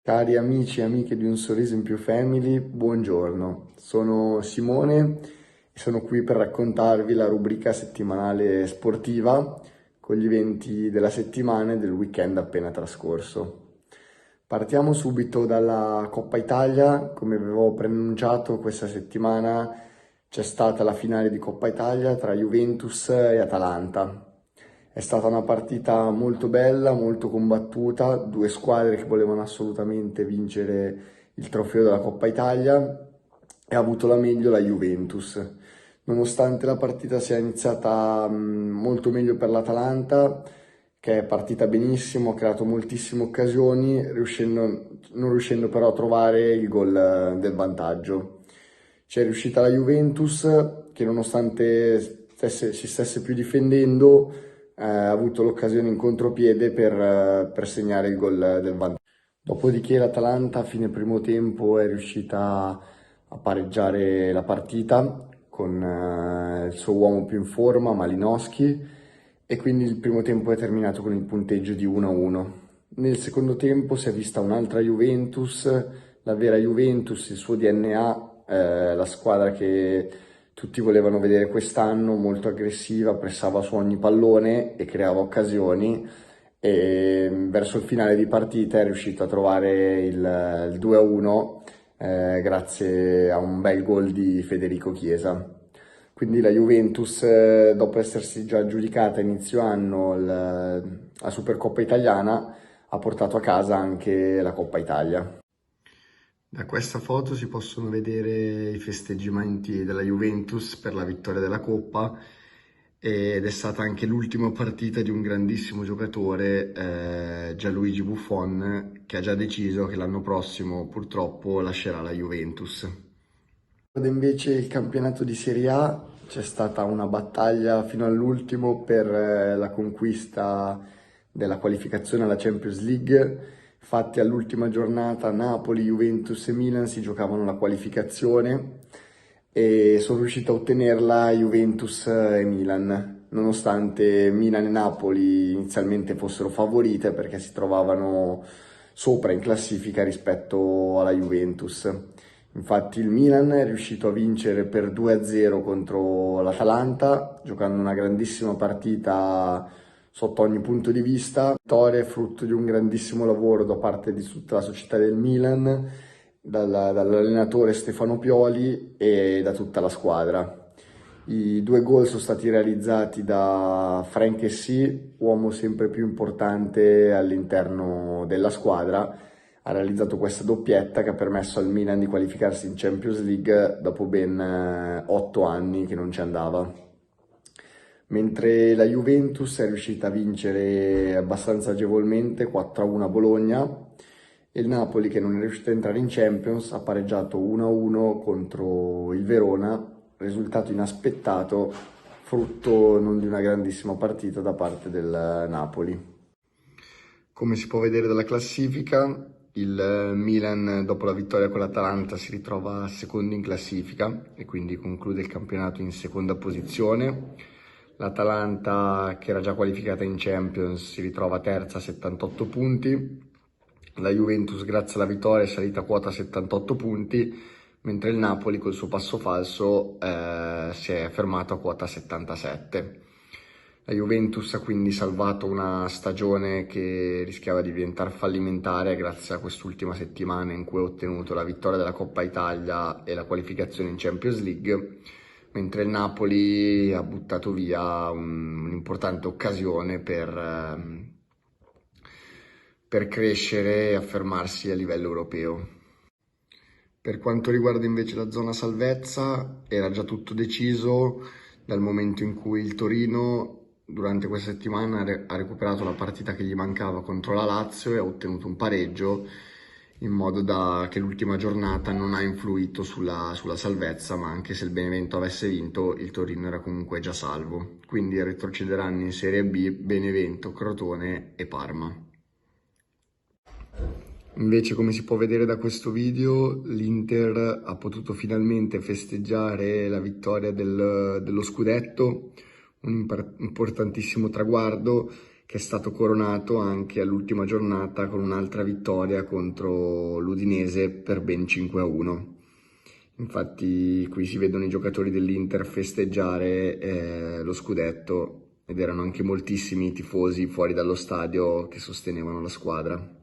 Cari amici e amiche di Un Sorriso in Più Family, buongiorno. Sono Simone e sono qui per raccontarvi la rubrica settimanale sportiva con gli eventi della settimana e del weekend appena trascorso. Partiamo subito dalla Coppa Italia. Come avevo preannunciato, questa settimana c'è stata la finale di Coppa Italia tra Juventus e Atalanta. È stata una partita molto bella, molto combattuta, due squadre che volevano assolutamente vincere il trofeo della Coppa Italia e ha avuto la meglio la Juventus. Nonostante la partita sia iniziata molto meglio per l'Atalanta, che è partita benissimo, ha creato moltissime occasioni, non riuscendo però a trovare il gol del vantaggio. C'è riuscita la Juventus che nonostante si stesse più difendendo, ha avuto l'occasione in contropiede per segnare il gol del vantaggio. Dopodiché l'Atalanta a fine primo tempo è riuscita a pareggiare la partita con il suo uomo più in forma, Malinowski, e quindi il primo tempo è terminato con il punteggio di 1-1. Nel secondo tempo si è vista un'altra Juventus, la vera Juventus, il suo DNA, la squadra che tutti volevano vedere quest'anno, molto aggressiva, pressava su ogni pallone e creava occasioni, e verso il finale di partita è riuscito a trovare il 2-1 grazie a un bel gol di Federico Chiesa. Quindi la Juventus, dopo essersi già aggiudicata a inizio anno la Supercoppa italiana, ha portato a casa anche la Coppa Italia. Da questa foto si possono vedere i festeggiamenti della Juventus per la vittoria della Coppa, ed è stata anche l'ultima partita di un grandissimo giocatore, Gianluigi Buffon, che ha già deciso che l'anno prossimo purtroppo lascerà la Juventus. Invece il campionato di Serie A c'è stata una battaglia fino all'ultimo per la conquista della qualificazione alla Champions League. Infatti all'ultima giornata Napoli, Juventus e Milan si giocavano la qualificazione e sono riuscito a ottenerla Juventus e Milan, nonostante Milan e Napoli inizialmente fossero favorite perché si trovavano sopra in classifica rispetto alla Juventus. Infatti il Milan è riuscito a vincere per 2-0 contro l'Atalanta, giocando una grandissima partita sotto ogni punto di vista. Vittoria è frutto di un grandissimo lavoro da parte di tutta la società del Milan, dall'allenatore Stefano Pioli e da tutta la squadra. I due gol sono stati realizzati da Frank Kessie, uomo sempre più importante all'interno della squadra. Ha realizzato questa doppietta che ha permesso al Milan di qualificarsi in Champions League dopo ben 8 anni che non ci andava. Mentre la Juventus è riuscita a vincere abbastanza agevolmente 4-1 a Bologna, e il Napoli, che non è riuscito a entrare in Champions, ha pareggiato 1-1 contro il Verona, risultato inaspettato, frutto non di una grandissima partita da parte del Napoli. Come si può vedere dalla classifica, il Milan dopo la vittoria con l'Atalanta si ritrova secondo in classifica e quindi conclude il campionato in seconda posizione. L'Atalanta, che era già qualificata in Champions, si ritrova terza a 78 punti. La Juventus, grazie alla vittoria, è salita a quota 78 punti, mentre il Napoli col suo passo falso si è fermato a quota 77. La Juventus ha quindi salvato una stagione che rischiava di diventare fallimentare grazie a quest'ultima settimana in cui ha ottenuto la vittoria della Coppa Italia e la qualificazione in Champions League, mentre il Napoli ha buttato via un'importante occasione per crescere e affermarsi a livello europeo. Per quanto riguarda invece la zona salvezza, era già tutto deciso dal momento in cui il Torino durante questa settimana ha recuperato la partita che gli mancava contro la Lazio e ha ottenuto un pareggio, in modo da che l'ultima giornata non ha influito sulla salvezza, ma anche se il Benevento avesse vinto, il Torino era comunque già salvo. Quindi retrocederanno in Serie B Benevento, Crotone e Parma. Invece, come si può vedere da questo video, l'Inter ha potuto finalmente festeggiare la vittoria dello scudetto, un importantissimo traguardo che è stato coronato anche all'ultima giornata con un'altra vittoria contro l'Udinese per ben 5-1. Infatti qui si vedono i giocatori dell'Inter festeggiare lo scudetto ed erano anche moltissimi i tifosi fuori dallo stadio che sostenevano la squadra.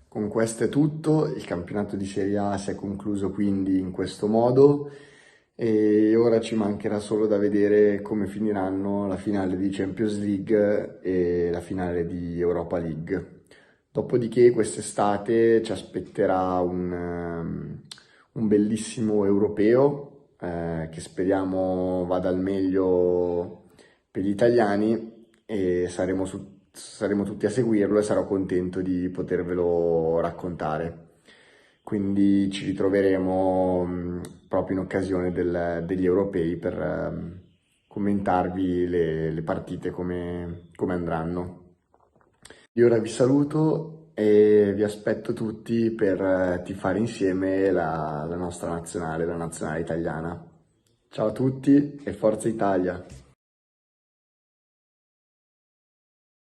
Con questo è tutto, il campionato di Serie A si è concluso quindi in questo modo e ora ci mancherà solo da vedere come finiranno la finale di Champions League e la finale di Europa League. Dopodiché quest'estate ci aspetterà un bellissimo europeo che speriamo vada al meglio per gli italiani e saremo tutti a seguirlo e sarò contento di potervelo raccontare. Quindi ci ritroveremo proprio in occasione degli europei per commentarvi le partite come andranno. Io ora vi saluto e vi aspetto tutti per tifare insieme la nostra nazionale, la nazionale italiana. Ciao a tutti e Forza Italia!